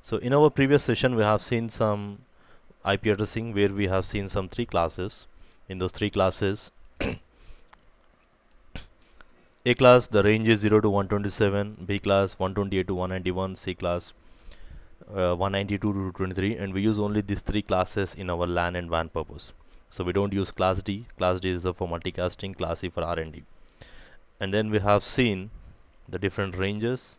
So in our previous session we have seen some IP addressing where we have seen some three classes. In those three classes, A class the range is 0 to 127, B class 128 to 191, C class 192 to 223, and we use only these three classes in our LAN and WAN purpose. So we don't use class D. Class D is for multicasting, class E for R&D. And then we have seen the different ranges.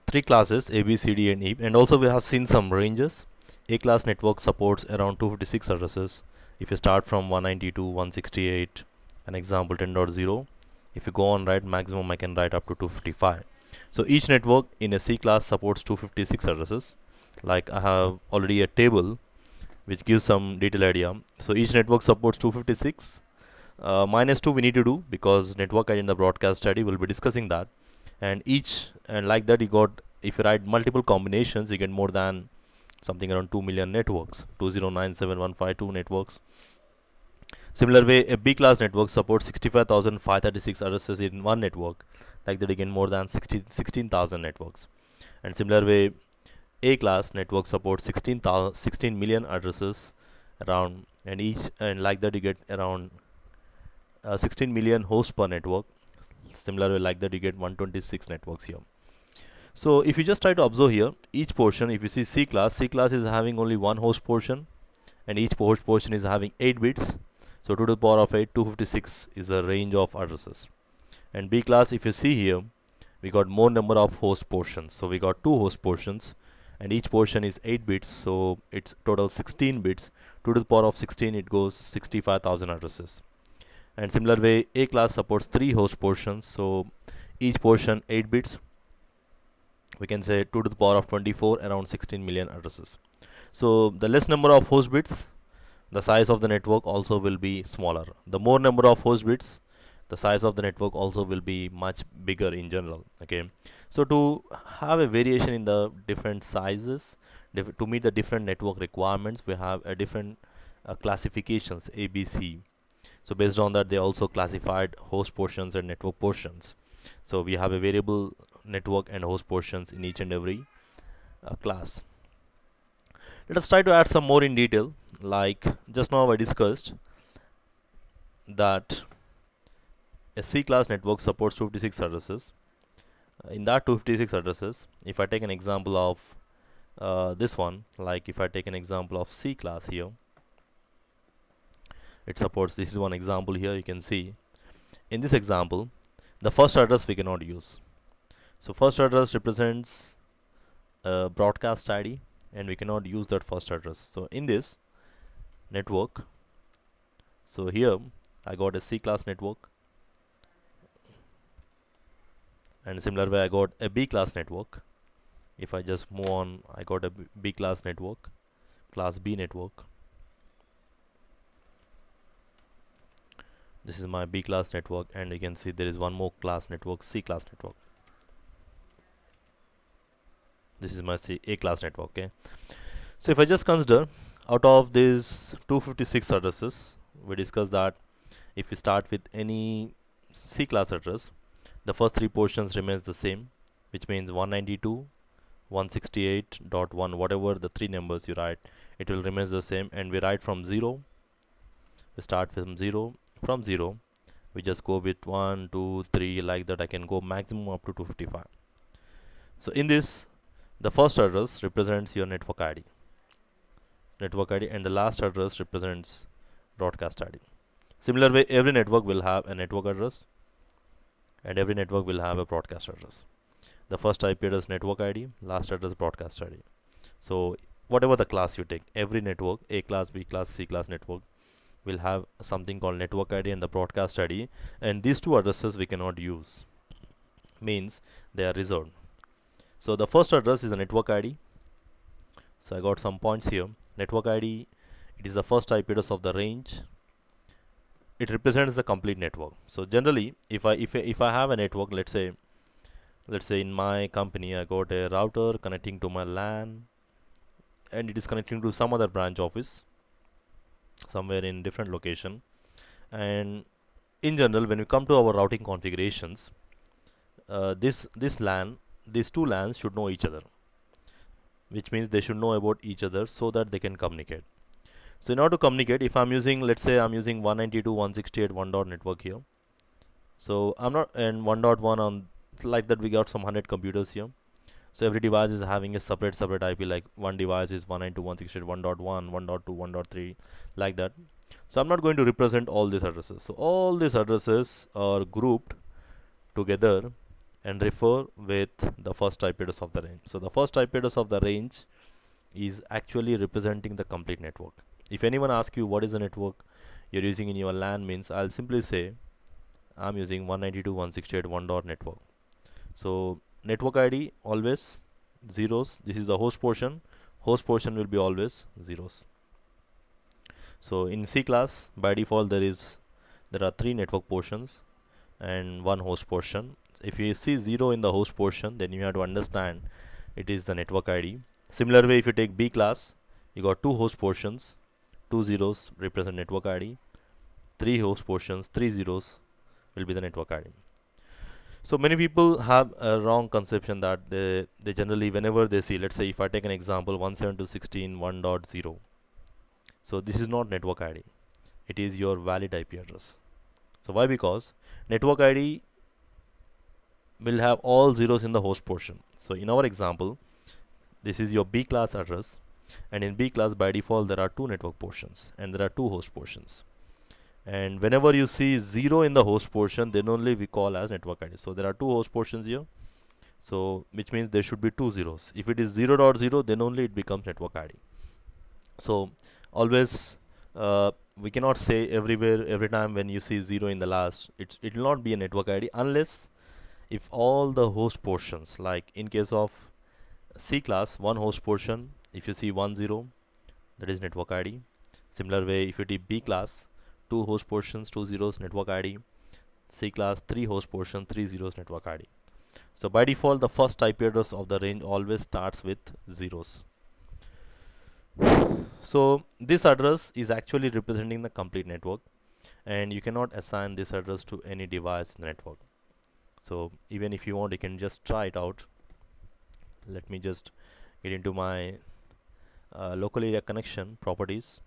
Three classes A, B, C, D, and E, and also we have seen some ranges. A class network supports around 256 addresses. If you start from 192, 168, an example 10.0, if you go on right, maximum I can write up to 255. So each network in a C class supports 256 addresses. Like I have already a table which gives some detailed idea. So each network supports 256. Minus 2 we need to do because network ID in the broadcast study will be discussing that. And like that you got, if you write multiple combinations, you get more than something around 2 million networks, 2097152 networks. Similar way, a B class network supports 65,536 addresses in one network. Like that, again more than 16,000 networks. And similar way, A class network supports 16 million addresses around, and like that you get around 16 million hosts per network. Similar way, like that you get 126 networks here. So if you just try to observe here, each portion, if you see C class is having only one host portion, and each host portion is having 8 bits. So 2 to the power of 8, 256 is the range of addresses. And B class, if you see here, we got more number of host portions. So we got two host portions, and each portion is 8 bits, so it's total 16 bits. 2 to the power of 16, it goes 65,000 addresses. And similar way, A class supports 3 host portions, so each portion 8 bits. We can say 2 to the power of 24, around 16 million addresses. So the less number of host bits, the size of the network also will be smaller. The more number of host bits, the size of the network also will be much bigger in general. Okay, so to have a variation in the different sizes, to meet the different network requirements, we have a different classifications A, B, C. So based on that, they also classified host portions and network portions. So we have a variable network and host portions in each and every class. Let us try to add some more in detail. Like just now I discussed that a C class network supports 256 addresses. In that 256 addresses, if I take an example of this one, like if I take an example of C class here, it supports, this is one example here, you can see in this example the first address we cannot use. So first address represents broadcast ID, and we cannot use that first address. So in this network, so here I got a C class network, and similar way I got a B class network. If I just move on, I got a B class network, class B network. This is my B class network, and you can see there is one more class network, C class network. This is my A class network. Okay, so if I just consider out of these 256 addresses, we discussed that if we start with any C class address, the first three portions remains the same, which means 192, 168.1, whatever the three numbers you write, it will remain the same. And we write from 0, we start from 0. From 0 we just go with 1, 2, 3, like that I can go maximum up to 255. So in this, the first address represents your network ID, and the last address represents broadcast ID. Similar way, every network will have a network address, and every network will have a broadcast address. The first IP address network ID, last address broadcast ID. So whatever the class you take, every network, A class, B class, C class network, will have something called network ID and the broadcast ID, and these two addresses we cannot use, means they are reserved. So the first address is a network ID. So I got some points here. Network ID, it is the first IP address of the range. It represents the complete network. So generally, if I have a network, let's say in my company I got a router connecting to my LAN, and it is connecting to some other branch office somewhere in different location. And in general, when we come to our routing configurations, this LAN, these two LANs should know each other, which means they should know about each other so that they can communicate. So in order to communicate, if I'm using, let's say I'm using 192.168.1. network here, so I'm not, and 1.1 on, like that we got some 100 computers here. So every device is having a separate IP, like one device is 192.168.1.1, 1.2, 1.3, like that. So I'm not going to represent all these addresses. So all these addresses are grouped together and refer with the first IP address of the range. So the first IP address of the range is actually representing the complete network. If anyone asks you what is the network you're using in your LAN, means I'll simply say I'm using 192.168.1. network. So network ID always zeros. This is the host portion. Host portion will be always zeros. So in C class, by default there are 3 network portions and 1 host portion. If you see 0 in the host portion, then you have to understand it is the network ID. Similar way, if you take B class, you got 2 host portions, 2 zeros represent network ID, 3 host portions, 3 zeros will be the network ID. So many people have a wrong conception that they generally, whenever they see, let's say if I take an example 172.16.1.0, so this is not network ID, it is your valid IP address. So why? Because network ID will have all zeros in the host portion. So in our example, this is your B class address, and in B class by default there are 2 network portions and there are 2 host portions. And whenever you see 0 in the host portion, then only we call as network ID. So there are 2 host portions here, so which means there should be 2 zeros. If it is 0.0, then only it becomes network ID. So always we cannot say everywhere, every time when you see 0 in the last, it will not be a network ID, unless if all the host portions, like in case of C class, 1 host portion, if you see 10, that is network ID. Similar way, if you take B class, 2 host portions, 2 zeros, network ID. C class, 3 host portion, 3 zeros, network ID. So by default, the first IP address of the range always starts with zeros. So this address is actually representing the complete network, and you cannot assign this address to any device in the network. So even if you want, you can just try it out. Let me just get into my local area connection properties.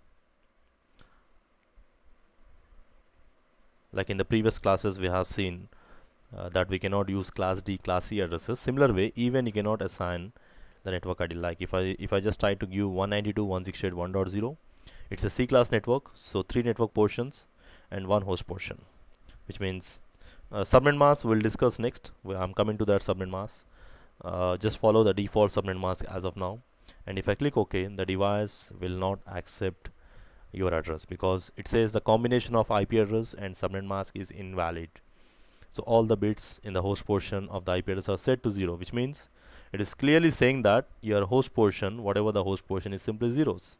Like in the previous classes, we have seen that we cannot use class D, class C addresses. Similar way, even you cannot assign the network ID. Like if I just try to give 192.168.1.0, it's a C class network, so 3 network portions and 1 host portion, which means subnet mask we'll discuss next. I'm coming to that subnet mask. Just follow the default subnet mask as of now, and if I click OK, the device will not accept your address because it says the combination of IP address and subnet mask is invalid. So all the bits in the host portion of the IP address are set to 0, which means it is clearly saying that your host portion, whatever the host portion, is simply zeros,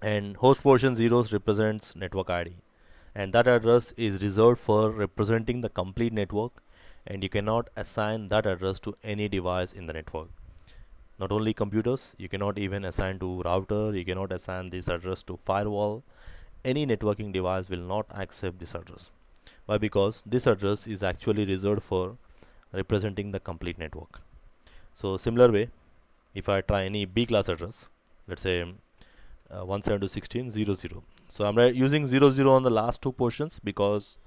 and host portion zeros represents network ID, and that address is reserved for representing the complete network, and you cannot assign that address to any device in the network. Not only computers, you cannot even assign to router, you cannot assign this address to firewall. Any networking device will not accept this address. Why? Because this address is actually reserved for representing the complete network. So similar way, if I try any B class address, let's say 172.16.0.0, so I'm using 00 on the last 2 portions because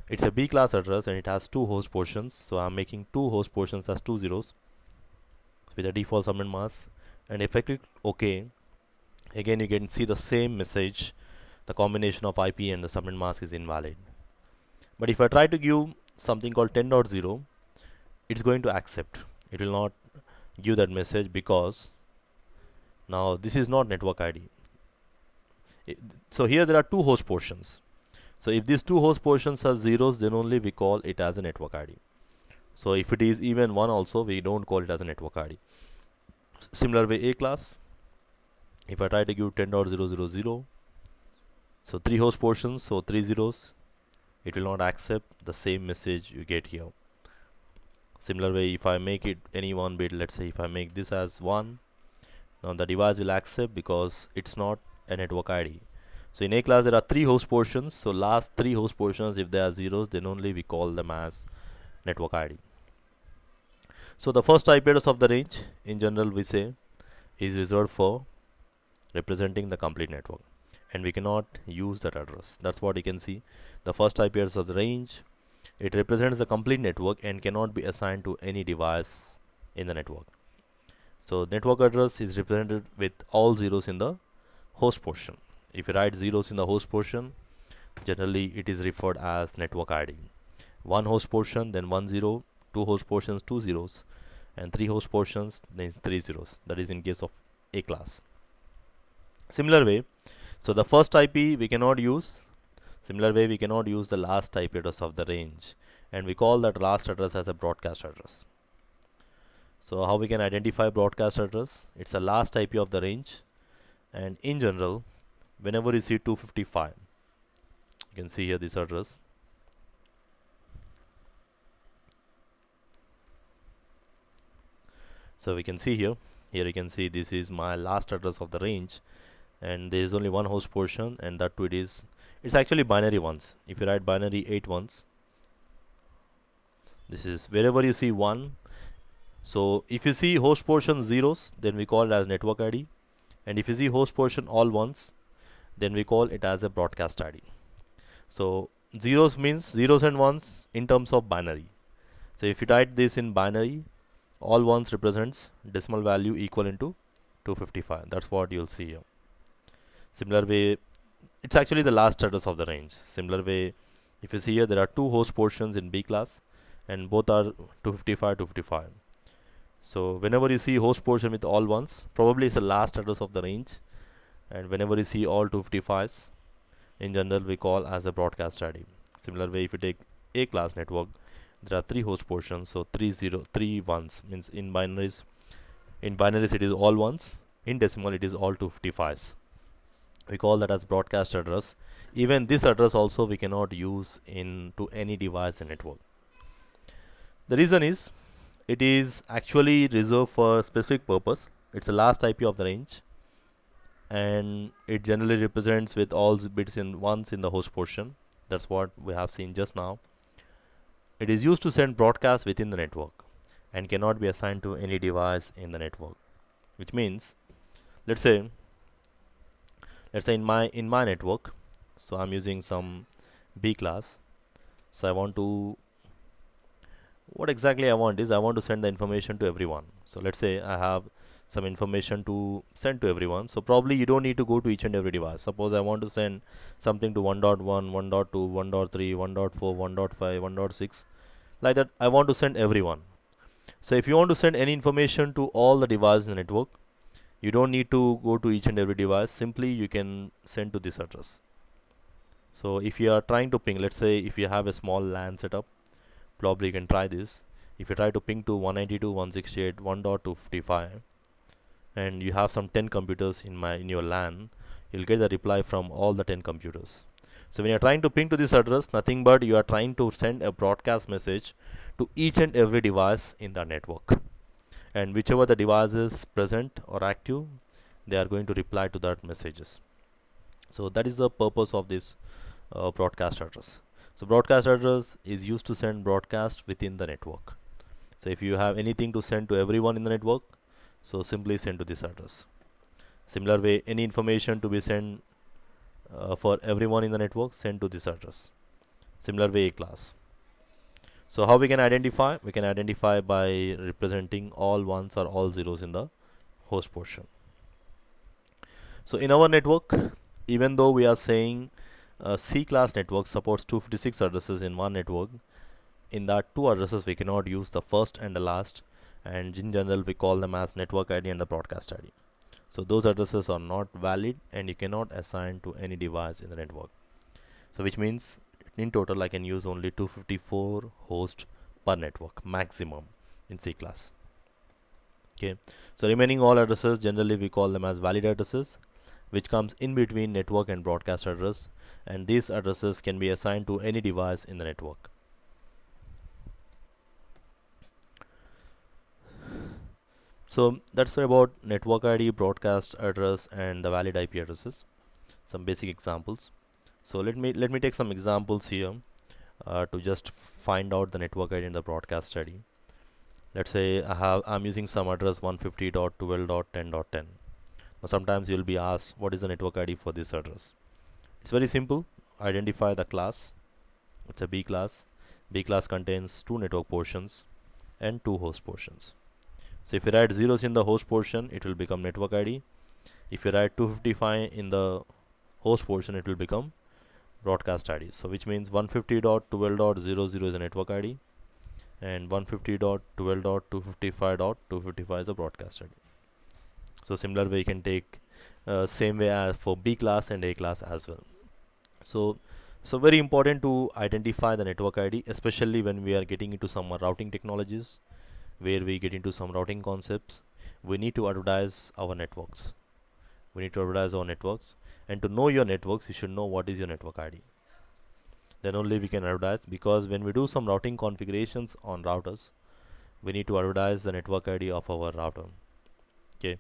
it's a B class address and it has 2 host portions, so I'm making 2 host portions as 2 zeros with a default subnet mask. And if I click OK, again you can see the same message, the combination of IP and the subnet mask is invalid. But if I try to give something called 10.0, it's going to accept. It will not give that message because now this is not network ID. So here there are 2 host portions. So if these 2 host portions are zeros, then only we call it as a network ID. So if it is even 1 also, we don't call it as a network ID. Similar way, A class, if I try to give 10.0.0.0, so 3 host portions, so 3 zeros, it will not accept the same message you get here. Similar way, if I make it any 1 bit, let's say if I make this as 1, Now the device will accept because it's not a network ID. So in A class there are 3 host portions. So last 3 host portions, if they are zeros, then only we call them as network ID. So the first IP address of the range, in general we say, is reserved for representing the complete network, and we cannot use that address. That's what you can see. The first IP address of the range, it represents the complete network and cannot be assigned to any device in the network. So network address is represented with all zeros in the host portion. If you write zeros in the host portion, generally it is referred as network ID. One host portion, then 1 0, two host portions, 2 zeros, and 3 host portions, then 3 zeros. That is in case of A class. Similar way, so the first IP we cannot use. Similar way, we cannot use the last IP address of the range, and we call that last address as a broadcast address. So how we can identify broadcast address? It's the last IP of the range, and in general, whenever you see 255, you can see here this address. So we can see here you can see this is my last address of the range, and there is only one host portion, and that too it's actually binary ones. If you write binary 8 ones, this is wherever you see 1. So if you see host portion zeros, then we call it as network ID, and if you see host portion all ones, then we call it as a broadcast ID. So zeros means zeros and ones in terms of binary. So if you write this in binary, all ones represents decimal value equal into 255. That's what you'll see here. Similar way, it's actually the last address of the range. Similar way, if you see here, there are 2 host portions in B class, and both are 255, 255. So whenever you see host portion with all ones, probably it's the last address of the range, and whenever you see all 255s, in general we call as a broadcast ID. Similar way, if you take A class network, there are 3 host portions, so 3 ones means in binaries it is all ones, in decimal it is all 255s. We call that as broadcast address. Even this address also we cannot use into any device in network. The reason is it is actually reserved for a specific purpose. It's the last IP of the range, and it generally represents with all bits in ones in the host portion. That's what we have seen just now. It is used to send broadcasts within the network and cannot be assigned to any device in the network, which means, let's say in my network, so I'm using some B class. So I want to, what exactly I want is I want to send the information to everyone. So let's say I have some information to send to everyone. So probably you don't need to go to each and every device. Suppose I want to send something to 1.1, 1.2, 1.3, 1.4, 1.5, 1.6, like that. I want to send everyone. So if you want to send any information to all the devices in the network, you don't need to go to each and every device. Simply you can send to this address. So if you are trying to ping, let's say if you have a small LAN setup, probably you can try this. If you try to ping to 192.168, 1.255, and you have some 10 computers in your LAN, you'll get the reply from all the 10 computers. So when you're trying to ping to this address, nothing but you are trying to send a broadcast message to each and every device in the network, and whichever the device is present or active, they are going to reply to that messages. So that is the purpose of this broadcast address. So broadcast address is used to send broadcast within the network. So if you have anything to send to everyone in the network, so simply send to this address. Similar way, any information to be sent for everyone in the network, send to this address. Similar way, A class. So how we can identify? We can identify by representing all ones or all zeros in the host portion. So in our network, even though we are saying C class network supports 256 addresses in one network, in that 2 addresses we cannot use the first and the last, and in general we call them as network ID and the broadcast ID. So those addresses are not valid and you cannot assign to any device in the network. So which means in total I can use only 254 hosts per network maximum in C class. Okay, so remaining all addresses generally we call them as valid addresses, which comes in between network and broadcast address, and these addresses can be assigned to any device in the network. So that's about network ID, broadcast address, and the valid IP addresses. Some basic examples. So let me take some examples here to just find out the network ID and the broadcast ID. Let's say I'm using some address 150.12.10.10. Now sometimes you'll be asked what is the network ID for this address. It's very simple. Identify the class. It's a B class. B class contains two network portions and two host portions. So if you write zeros in the host portion, it will become network ID. If you write 255 in the host portion, it will become broadcast ID. So which means 150.12.00 is a network ID and 150.12.255.255 is a broadcast ID. So similar way you can take same way as for B class and A class as well. So very important to identify the network ID, especially when we are getting into some routing technologies where we get into some routing concepts. We need to advertise our networks. And to know your networks, you should know what is your network ID. Then only we can advertise, because when we do some routing configurations on routers, we need to advertise the network ID of our router. Okay.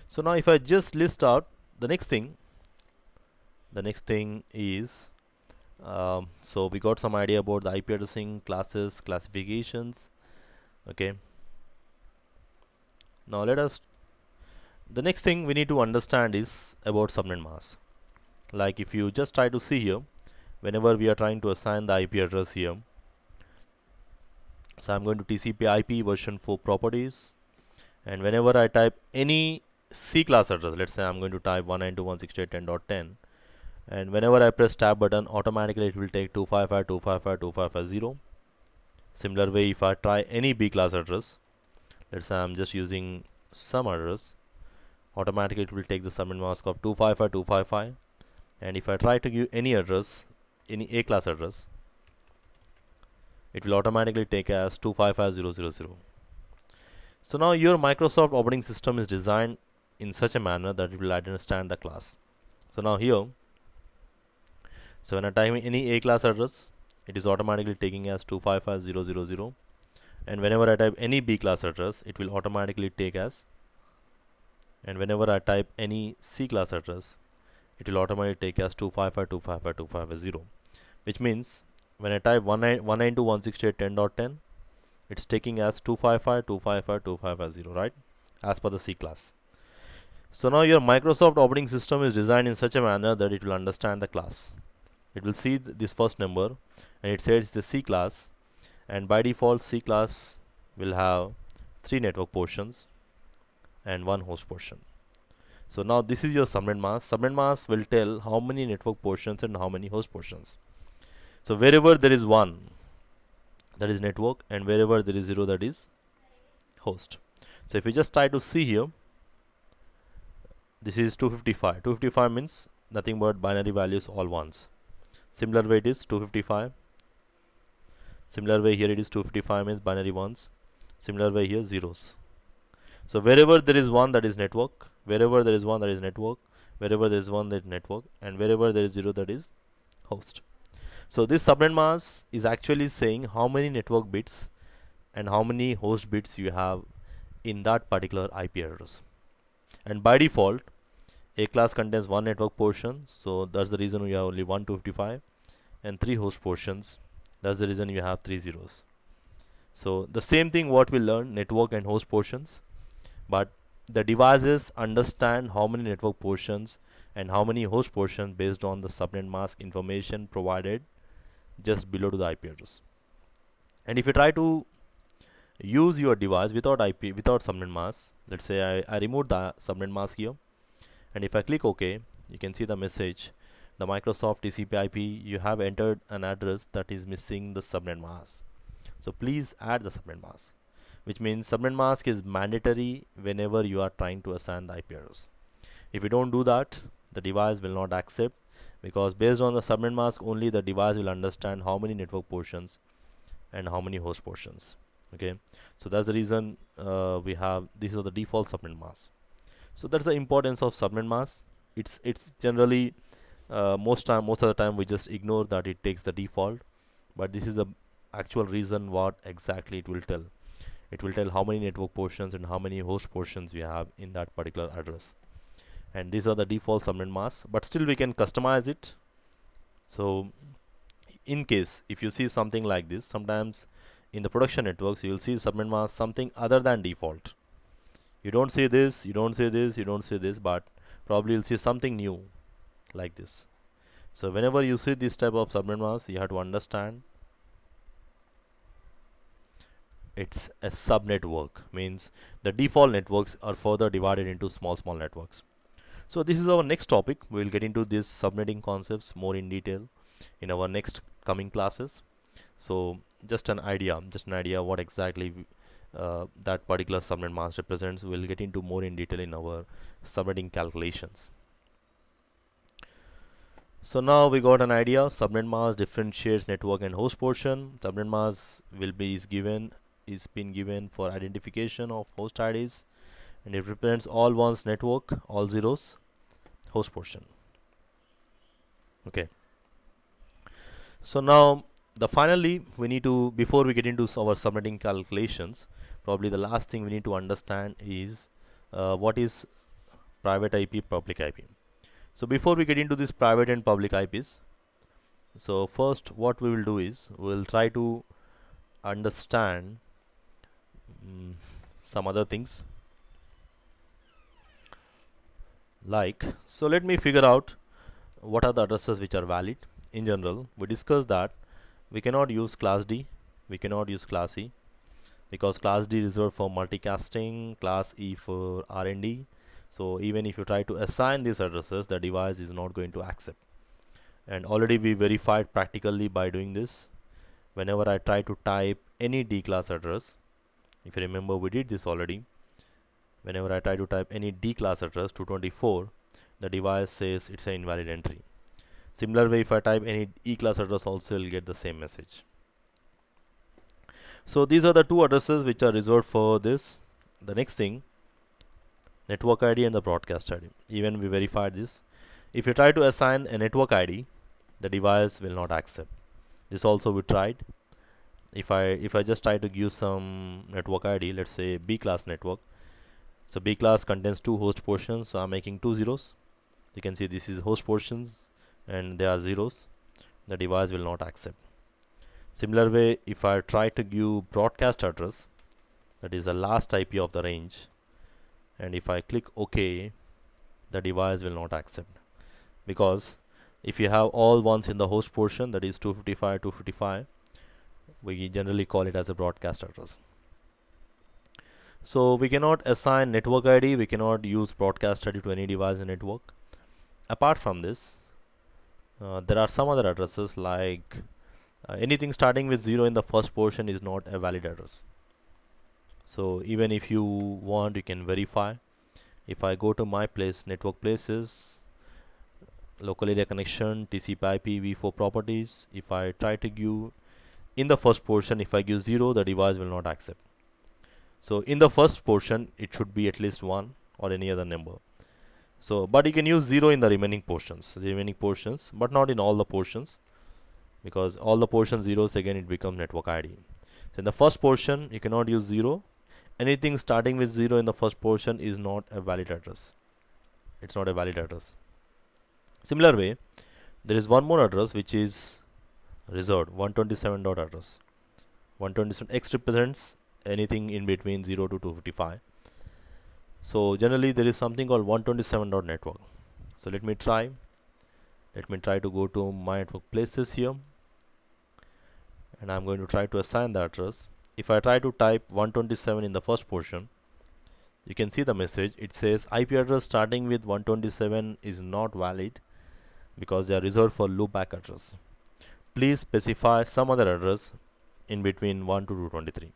So now if I just list out the next thing is so we got some idea about the IP addressing, classes, classifications. Okay. Now the next thing we need to understand is about subnet mask. Like if you just try to see here, whenever we are trying to assign the IP address here, so I'm going to TCP IP version 4 properties, and whenever I type any C class address, let's say I'm going to type 192.168.10.10, and whenever I press tab button, automatically it will take 255.255.255.0. Similar way, if I try any B class address, let's say I'm just using some address, automatically it will take the subnet mask of 255.255. And if I try to give any address, any A class address, it will automatically take as 255.0.0.0. So now your Microsoft operating system is designed in such a manner that it will understand the class. So now here, so when I type in any A class address, it is automatically taking as 255.0.0.0, and whenever I type any B class address, it will automatically take as, and whenever I type any C class address, it will automatically take as 255.255.255.0, which means when I type 192.168.10.10, it's taking as 255.255.255.0, right, as per the C class. So now your Microsoft operating system is designed in such a manner that it will understand the class. It will see this first number and it says the C class, and by default C class will have 3 network portions and 1 host portion. So now this is your subnet mask. Subnet mask will tell how many network portions and how many host portions. So wherever there is 1, that is network, and wherever there is 0, that is host. So if you just try to see here, this is 255. 255 means nothing but binary values, all ones. Similar way it is 255. Similar way here it is 255 means binary ones. Similar way here zeros. So wherever there is 1, that is network. Wherever there is 1, that is network. Wherever there is 1, that is network. And wherever there is 0, that is host. So this subnet mask is actually saying how many network bits and how many host bits you have in that particular IP address. And by default, A class contains 1 network portion, so that's the reason we have only 1 255, and 3 host portions. That's the reason you have 3 zeros. So the same thing what we learned, network and host portions, but the devices understand how many network portions and how many host portions based on the subnet mask information provided just below to the IP address. And if you try to use your device without subnet mask, let's say I removed the subnet mask here, and if I click OK, you can see the message, the Microsoft TCP IP, you have entered an address that is missing the subnet mask, so please add the subnet mask, which means subnet mask is mandatory whenever you are trying to assign the IP address. If you don't do that, the device will not accept, because based on the subnet mask only the device will understand how many network portions and how many host portions. Okay, so that's the reason we have, these are the default subnet mask. So that's the importance of subnet mask. It's generally most of the time we just ignore that it takes the default, but this is the actual reason what exactly it will tell. It will tell how many network portions and how many host portions we have in that particular address. And these are the default subnet mask, but still we can customize it. So in case if you see something like this, sometimes in the production networks you will see subnet mask something other than default. You don't see this, you don't see this, you don't see this, but probably you'll see something new like this. So whenever you see this type of subnet mask, you have to understand it's a subnetwork, means the default networks are further divided into small networks. So this is our next topic. We will get into these subnetting concepts more in detail in our next coming classes. So just an idea what exactly that particular subnet mask represents. We'll get into more in detail in our subnetting calculations. So now we got an idea. Subnet mask differentiates network and host portion. Subnet mask will be is been given for identification of host IDs, and it represents all ones network, all zeros host portion. Okay. So now finally we need to, before we get into our subnetting calculations, probably the last thing we need to understand is what is private IP, public IP. So before we get into this private and public IPs, so first what we will do is we'll try to understand some other things, like, so let me figure out what are the addresses which are valid. In general, we discussed that we cannot use class D, we cannot use class E, because class D is reserved for multicasting, class E for R&D. So even if you try to assign these addresses, the device is not going to accept. And already we verified practically by doing this. Whenever I try to type any D class address, if you remember, we did this already. Whenever I try to type any D class address 224, the device says it's an invalid entry. Similar way, if I type any E class address also, you'll get the same message. So these are the two addresses which are reserved for this. The next thing, network ID and the broadcast ID. Even we verified this. If you try to assign a network ID, the device will not accept. This also we tried. If I just try to give some network ID, let's say B class network. So B class contains two host portions, so I'm making two zeros. You can see this is host portions and they are zeros. The device will not accept. Similar way, if I try to give broadcast address, that is the last IP of the range, and if I click OK, the device will not accept, because if you have all ones in the host portion, that is 255, we generally call it as a broadcast address. So we cannot assign network ID, we cannot use broadcast ID to any device in network. Apart from this, there are some other addresses, like anything starting with 0 in the first portion is not a valid address. So even if you want, you can verify. If I go to my place, network places, local area connection, TCP/IP v4 properties, if I try to give in the first portion, if I give 0, the device will not accept. So in the first portion, it should be at least 1 or any other number. So but you can use 0 in the remaining portions, but not in all the portions, because all the portion zeros, again it becomes network ID. So in the first portion you cannot use 0. Anything starting with 0 in the first portion is not a valid address. It's not a valid address. Similar way, there is one more address which is reserved, 127 dot address. 127x represents anything in between 0 to 255. So generally there is something called 127 dot network. So let me try to go to my network places here, and I'm going to try to assign the address. If I try to type 127 in the first portion, you can see the message. It says IP address starting with 127 is not valid because they are reserved for loopback address. Please specify some other address in between 1 to 223.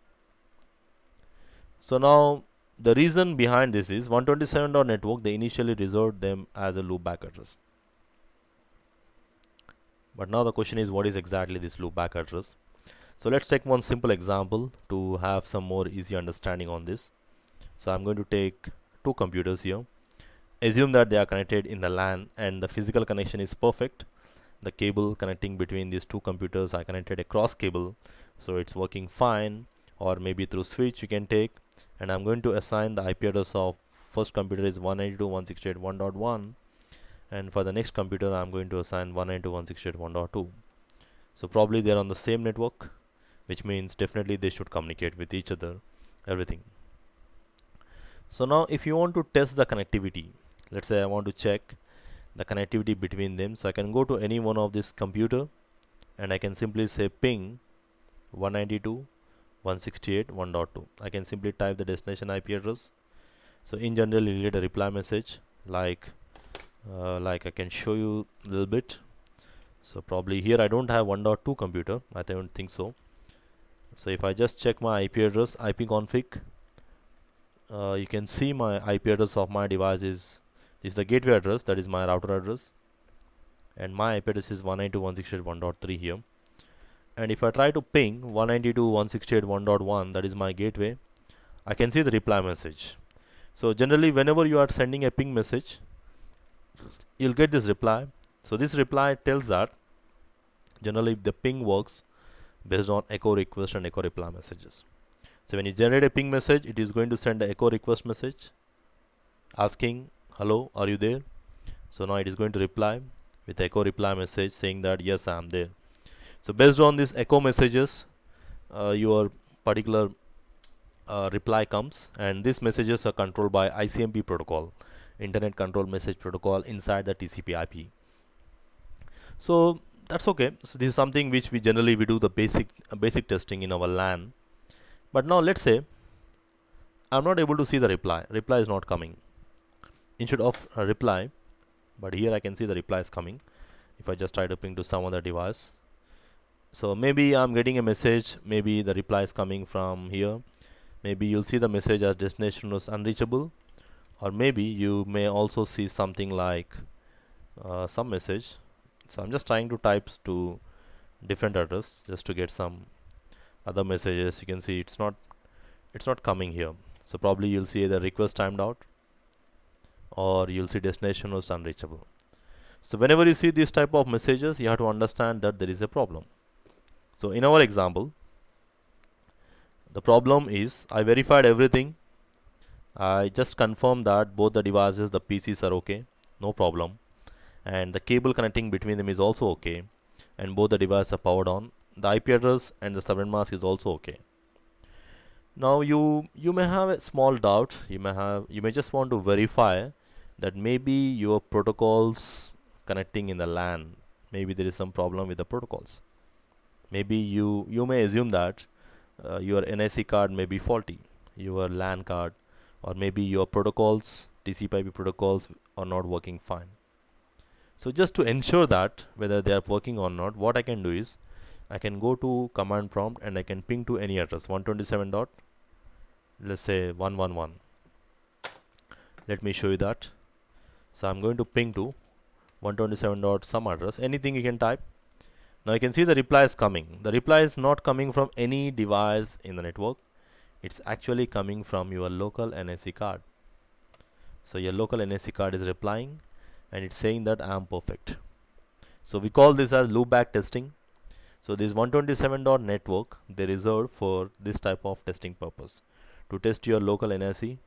So now the reason behind this is 127 dot network, they initially reserved them as a loopback address. But now the question is, what is exactly this loopback address? So let's take one simple example to have some more easy understanding on this. So I'm going to take two computers here. Assume that they are connected in the LAN and the physical connection is perfect. the cable connecting between these two computers are connected across cable, so it's working fine. Or maybe through switch you can take, and I'm going to assign the IP address of first computer is 192.168.1.1, and for the next computer I'm going to assign 192.168.1.2. so probably they're on the same network, which means definitely they should communicate with each other, everything. So now if you want to test the connectivity, let's say I want to check the connectivity between them, so I can go to any one of this computer and I can simply say ping 192.168.1.2. I can simply type the destination IP address. So in general you get a reply message like I can show you a little bit. So probably here I don't have 1.2 computer, I don't think so. So if I just check my IP address, ipconfig, you can see my IP address of my device is the gateway address, that is my router address, and my IP address is 192.168.1.3 here. And if I try to ping 192.168.1.1, that is my gateway, I can see the reply message. So generally whenever you are sending a ping message, you'll get this reply. So this reply tells that generally the ping works based on echo request and echo reply messages. So when you generate a ping message, it is going to send an echo request message asking hello, are you there? So now it is going to reply with echo reply message saying that yes, I am there. So based on these echo messages, your particular reply comes, and these messages are controlled by ICMP protocol, Internet Control Message Protocol, inside the TCP/IP. So that's okay. So this is something which we generally do the basic testing in our LAN. But now let's say I'm not able to see the reply. Reply is not coming. Instead of a reply, but here I can see the reply is coming. If I just try to ping to some other device, so maybe I'm getting a message. Maybe the reply is coming from here. Maybe you'll see the message as destination was unreachable, or maybe you may also see something like some message. So I'm just trying to type to different address just to get some other messages. You can see it's not coming here. So probably you'll see the request timed out, or you'll see destination was unreachable. So whenever you see these type of messages, you have to understand that there is a problem. So in our example, the problem is I verified everything. I just confirmed that both the devices, the PCs are okay, no problem, and the cable connecting between them is also okay, and both the devices are powered on. The IP address and the subnet mask is also okay. Now you may have a small doubt. You may just want to verify that maybe your protocols connecting in the LAN, maybe there is some problem with the protocols. Maybe you may assume that your NIC card may be faulty, your LAN card, or maybe your protocols, TCP/IP protocols, are not working fine. So just to ensure that whether they are working or not, what I can do is I can go to command prompt and I can ping to any address 127 dot, let's say 111. Let me show you that. So I'm going to ping to 127 dot some address, anything you can type. Now you can see the reply is coming. The reply is not coming from any device in the network. It's actually coming from your local NIC card. So your local NIC card is replying and it's saying that I am perfect. So we call this as loopback testing. So this 127 dot network, they reserved for this type of testing purpose, to test your local NIC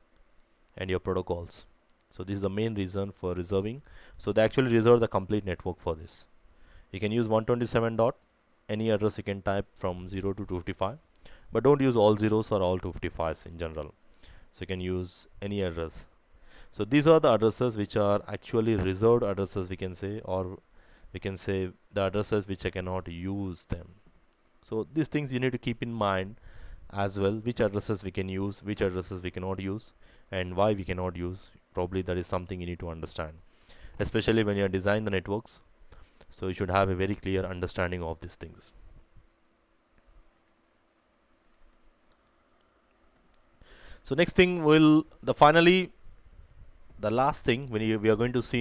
and your protocols. So this is the main reason for reserving. So they actually reserve the complete network for this. You can use 127 dot, any address you can type from 0 to 255, but don't use all zeros or all 255s in general. So you can use any address. So these are the addresses which are actually reserved addresses, we can say, or we can say the addresses which I cannot use them. So these things you need to keep in mind as well, which addresses we can use, which addresses we cannot use, and why we cannot use. Probably that is something you need to understand, especially when you are designing the networks. So you should have a very clear understanding of these things. So next thing, finally the last thing we are going to see